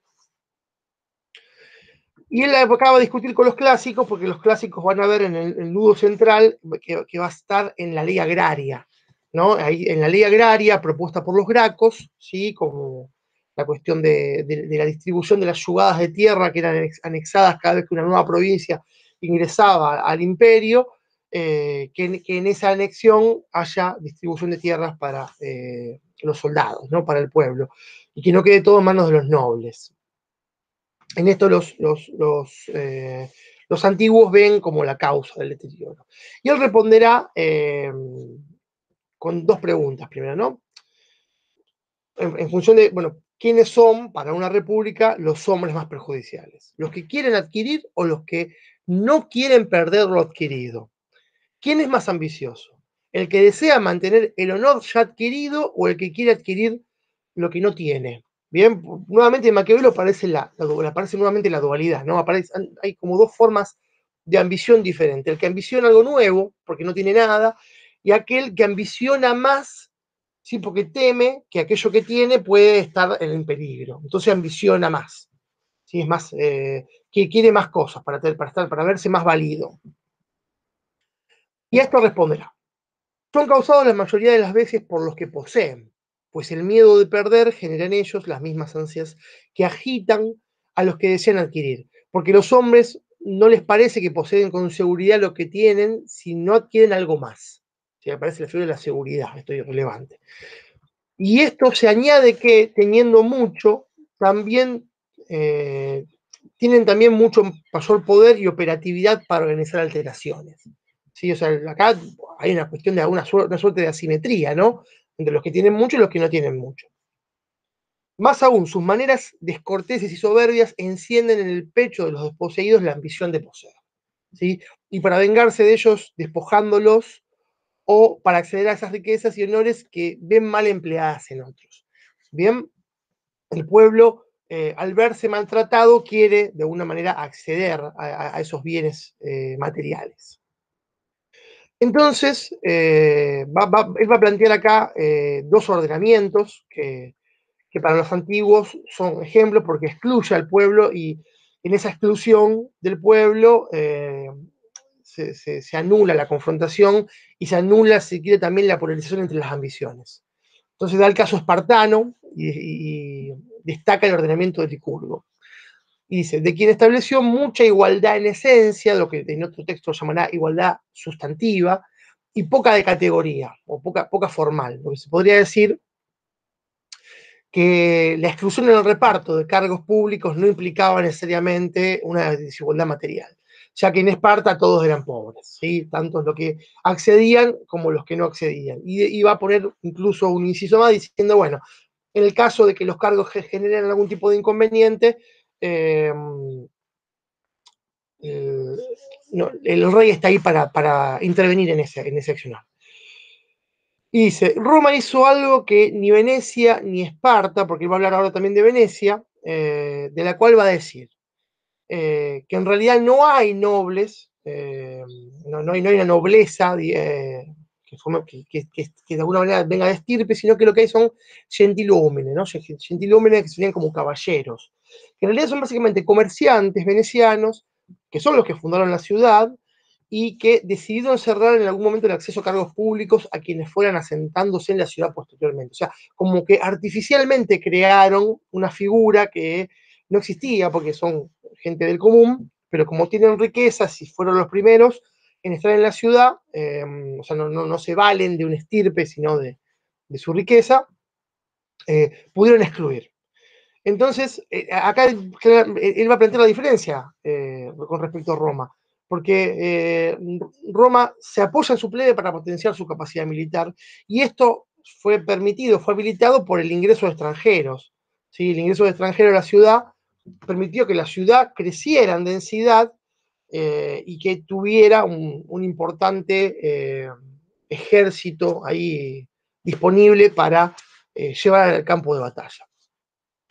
Y él acaba de discutir con los clásicos, porque los clásicos van a ver en el nudo central que va a estar en la ley agraria, ¿no? Ahí, en la ley agraria propuesta por los gracos, ¿sí? Como la cuestión de la distribución de las yugadas de tierra que eran anexadas cada vez que una nueva provincia ingresaba al imperio, que en esa anexión haya distribución de tierras para los soldados, ¿no? Para el pueblo, y que no quede todo en manos de los nobles. En esto los antiguos ven como la causa del deterioro. Y él responderá con dos preguntas, primero, ¿no? En función de, bueno, ¿quiénes son para una república los hombres más perjudiciales? ¿Los que quieren adquirir o los que no quieren perder lo adquirido? ¿Quién es más ambicioso? ¿El que desea mantener el honor ya adquirido o el que quiere adquirir lo que no tiene? Bien, nuevamente en Maquiavelo aparece nuevamente la dualidad, ¿no? Hay como dos formas de ambición diferentes. El que ambiciona algo nuevo, porque no tiene nada, y aquel que ambiciona más, sí, porque teme que aquello que tiene puede estar en peligro. Entonces ambiciona más. ¿Sí? Es más, que quiere más cosas para verse más válido. Y a esto responderá. Son causados la mayoría de las veces por los que poseen, pues el miedo de perder genera en ellos las mismas ansias que agitan a los que desean adquirir, porque los hombres no les parece que poseen con seguridad lo que tienen si no adquieren algo más. Si aparece la figura de la seguridad, esto es irrelevante. Y esto se añade que teniendo mucho, también tienen también mucho mayor poder y operatividad para organizar alteraciones. ¿Sí? O sea, acá hay una cuestión de una suerte de asimetría, ¿no? Entre los que tienen mucho y los que no tienen mucho. Más aún, sus maneras descorteses y soberbias encienden en el pecho de los desposeídos la ambición de poseer. ¿Sí? Y para vengarse de ellos, despojándolos, o para acceder a esas riquezas y honores que ven mal empleadas en otros. Bien, el pueblo, al verse maltratado, quiere de alguna manera acceder a esos bienes materiales. Entonces, él va a plantear acá dos ordenamientos que para los antiguos son ejemplos porque excluye al pueblo y en esa exclusión del pueblo se anula la confrontación y se anula, si quiere, también la polarización entre las ambiciones. Entonces da el caso espartano y destaca el ordenamiento de Licurgo. Y dice, de quien estableció mucha igualdad en esencia, lo que en otro texto llamará igualdad sustantiva, y poca de categoría, o poca formal. Lo que se podría decir que la exclusión en el reparto de cargos públicos no implicaba necesariamente una desigualdad material, ya que en Esparta todos eran pobres, ¿sí? Tanto los que accedían como los que no accedían. Y va a poner incluso un inciso más diciendo, bueno, en el caso de que los cargos generen algún tipo de inconveniente, eh, no, el rey está ahí para intervenir en ese accionar. Y dice, Roma hizo algo que ni Venecia ni Esparta, porque va a hablar ahora también de Venecia, de la cual va a decir que en realidad no hay nobles, no hay una nobleza que de alguna manera venga de estirpe, sino que lo que hay son gentilómenes, ¿no? Gentilómenes que serían como caballeros, que en realidad son básicamente comerciantes venecianos, que son los que fundaron la ciudad, y que decidieron cerrar en algún momento el acceso a cargos públicos a quienes fueran asentándose en la ciudad posteriormente. O sea, como que artificialmente crearon una figura que no existía porque son gente del común, pero como tienen riquezas y fueron los primeros en estar en la ciudad, o sea, no se valen de un estirpe, sino de su riqueza, pudieron excluir. Entonces, acá él va a plantear la diferencia con respecto a Roma, porque Roma se apoya en su plebe para potenciar su capacidad militar, y esto fue habilitado por el ingreso de extranjeros. ¿Sí? El ingreso de extranjeros a la ciudad permitió que la ciudad creciera en densidad y que tuviera un importante ejército ahí disponible para llevar al campo de batalla.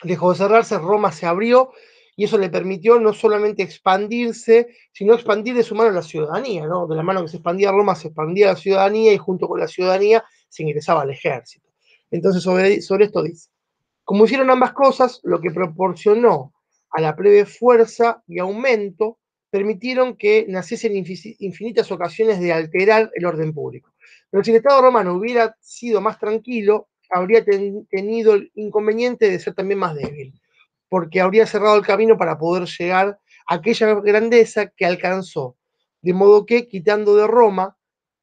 Lejos de cerrarse, Roma se abrió y eso le permitió no solamente expandirse, sino expandir de su mano la ciudadanía, ¿no? De la mano que se expandía Roma, se expandía la ciudadanía y junto con la ciudadanía se ingresaba al ejército. Entonces, sobre esto dice, como hicieron ambas cosas, lo que proporcionó a la plebe fuerza y aumento, permitieron que naciesen infinitas ocasiones de alterar el orden público. Pero si el Estado romano hubiera sido más tranquilo, habría tenido el inconveniente de ser también más débil, porque habría cerrado el camino para poder llegar a aquella grandeza que alcanzó. De modo que, quitando de Roma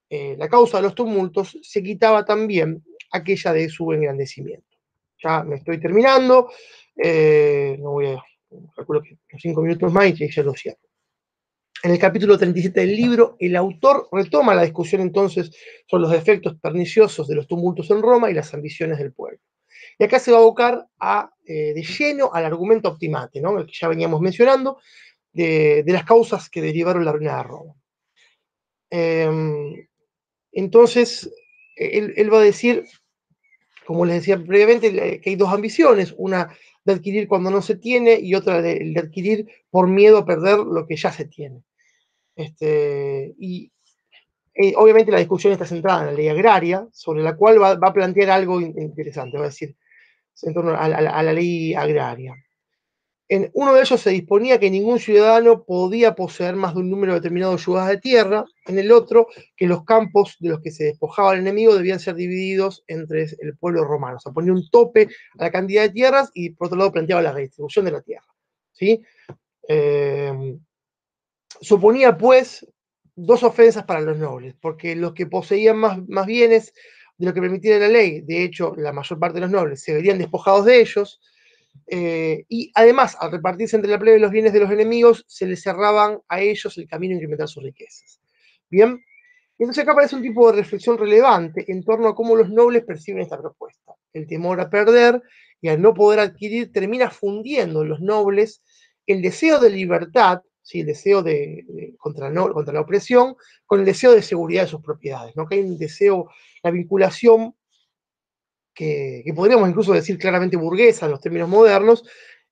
la causa de los tumultos, se quitaba también aquella de su engrandecimiento. Ya me estoy terminando, no voy a, calculo que 5 minutos más y ya lo cierro. En el capítulo 37 del libro, el autor retoma la discusión entonces sobre los efectos perniciosos de los tumultos en Roma y las ambiciones del pueblo. Y acá se va a abocar de lleno al argumento optimante, ¿no? El que ya veníamos mencionando, de las causas que derivaron la ruina de Roma. Entonces, él va a decir, como les decía previamente, que hay dos ambiciones, una de adquirir cuando no se tiene y otra de adquirir por miedo a perder lo que ya se tiene. Y obviamente la discusión está centrada en la ley agraria, sobre la cual va a plantear algo interesante, va a decir, en torno a la ley agraria. En uno de ellos se disponía que ningún ciudadano podía poseer más de un número determinado de yugadas de tierra, en el otro que los campos de los que se despojaba el enemigo debían ser divididos entre el pueblo romano. O sea, ponía un tope a la cantidad de tierras y por otro lado planteaba la redistribución de la tierra. ¿Sí? Suponía pues dos ofensas para los nobles, porque los que poseían más bienes de lo que permitía la ley, de hecho la mayor parte de los nobles se verían despojados de ellos, y además, al repartirse entre la plebe los bienes de los enemigos, se les cerraban a ellos el camino a incrementar sus riquezas. Bien, entonces acá aparece un tipo de reflexión relevante en torno a cómo los nobles perciben esta propuesta. El temor a perder y al no poder adquirir termina fundiendo en los nobles el deseo de libertad, ¿sí? El deseo contra la opresión, con el deseo de seguridad de sus propiedades, ¿no? Que hay un deseo, la vinculación que podríamos incluso decir claramente burguesa en los términos modernos,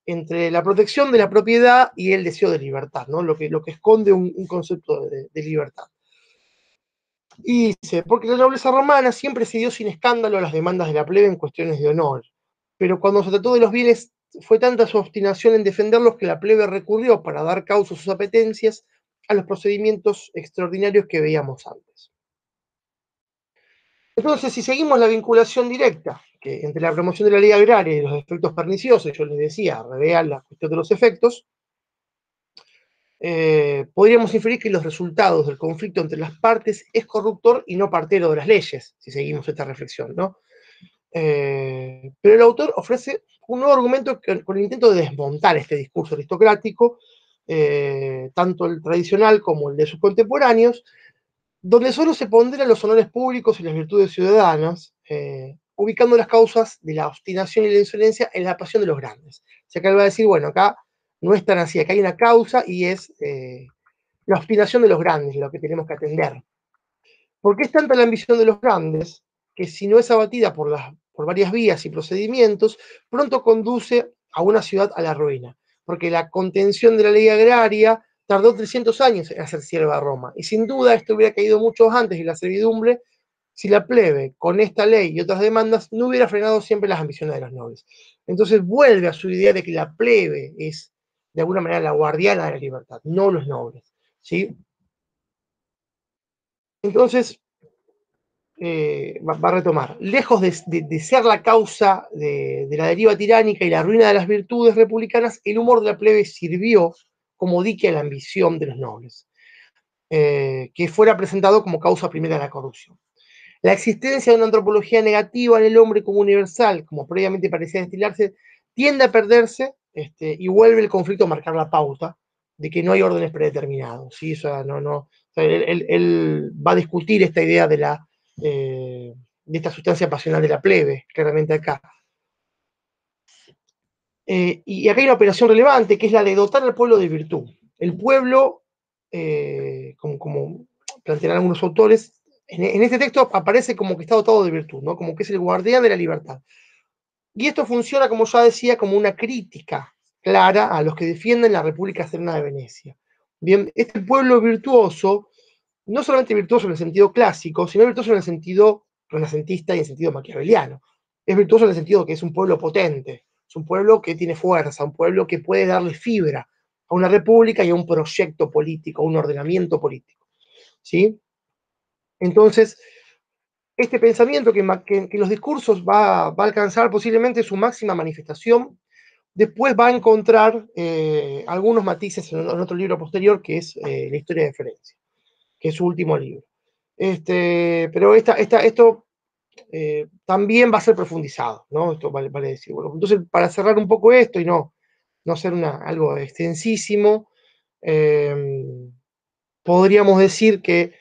entre la protección de la propiedad y el deseo de libertad, ¿no? Lo que esconde un concepto de libertad. Y dice, porque la nobleza romana siempre cedió sin escándalo a las demandas de la plebe en cuestiones de honor, pero cuando se trató de los bienes fue tanta su obstinación en defenderlos que la plebe recurrió para dar causa a sus apetencias a los procedimientos extraordinarios que veíamos antes. Entonces, si seguimos la vinculación directa entre la promoción de la ley agraria y los efectos perniciosos, yo les decía, revean la cuestión de los efectos, podríamos inferir que los resultados del conflicto entre las partes es corruptor y no partero de las leyes, si seguimos esta reflexión, ¿no? Pero el autor ofrece un nuevo argumento con el intento de desmontar este discurso aristocrático, tanto el tradicional como el de sus contemporáneos, donde solo se ponderan los honores públicos y las virtudes ciudadanas, ubicando las causas de la obstinación y la insolencia en la pasión de los grandes. O sea, que él va a decir, bueno, acá no es tan así, acá hay una causa y es la obstinación de los grandes, lo que tenemos que atender. Porque es tanta la ambición de los grandes que si no es abatida por varias vías y procedimientos, pronto conduce a una ciudad a la ruina. Porque la contención de la ley agraria tardó 300 años en hacer sierva a Roma. Y sin duda esto hubiera caído mucho antes y la servidumbre si la plebe, con esta ley y otras demandas, no hubiera frenado siempre las ambiciones de los nobles. Entonces vuelve a su idea de que la plebe es, de alguna manera, la guardiana de la libertad, no los nobles. ¿Sí? Entonces, va a retomar. Lejos de ser la causa de la deriva tiránica y la ruina de las virtudes republicanas, el humor de la plebe sirvió como dique a la ambición de los nobles, que fuera presentado como causa primera de la corrupción. La existencia de una antropología negativa en el hombre como universal, como previamente parecía destilarse, tiende a perderse y vuelve el conflicto a marcar la pauta de que no hay órdenes predeterminados. ¿Sí? O sea, o sea, él va a discutir esta idea de esta sustancia pasional de la plebe, claramente acá. Y acá hay una operación relevante, que es la de dotar al pueblo de virtud. El pueblo, como plantean algunos autores, en este texto aparece como que está dotado de virtud, ¿no? Como que es el guardián de la libertad. Y esto funciona, como ya decía, como una crítica clara a los que defienden la República Serena de Venecia. Bien, este pueblo virtuoso, no solamente virtuoso en el sentido clásico, sino virtuoso en el sentido renacentista y en el sentido maquiaveliano. Es virtuoso en el sentido que es un pueblo potente, es un pueblo que tiene fuerza, un pueblo que puede darle fibra a una república y a un proyecto político, a un ordenamiento político. ¿Sí? Entonces, este pensamiento que los discursos va a alcanzar posiblemente su máxima manifestación, después va a encontrar algunos matices en otro libro posterior, que es La historia de Florencia, que es su último libro. Pero esto también va a ser profundizado, ¿no? Esto vale decir. Bueno, entonces, para cerrar un poco esto y no hacer algo extensísimo, eh, podríamos decir que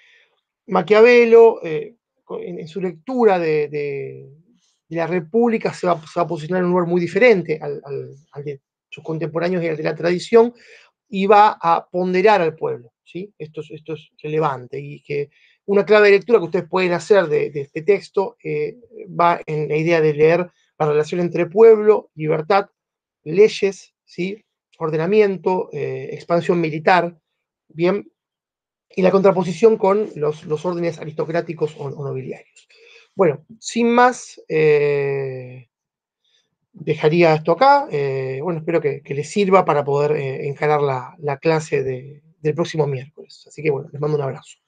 Maquiavelo, en su lectura de la República, se va a posicionar en un lugar muy diferente al de sus contemporáneos y al de la tradición, y va a ponderar al pueblo. ¿Sí? Esto es relevante, y que una clave de lectura que ustedes pueden hacer de este texto va en la idea de leer la relación entre pueblo, libertad, leyes, ¿sí? Ordenamiento, expansión militar, bien, y la contraposición con los órdenes aristocráticos o nobiliarios. Bueno, sin más, dejaría esto acá. Bueno, espero que les sirva para poder encarar la clase del próximo miércoles. Así que bueno, les mando un abrazo.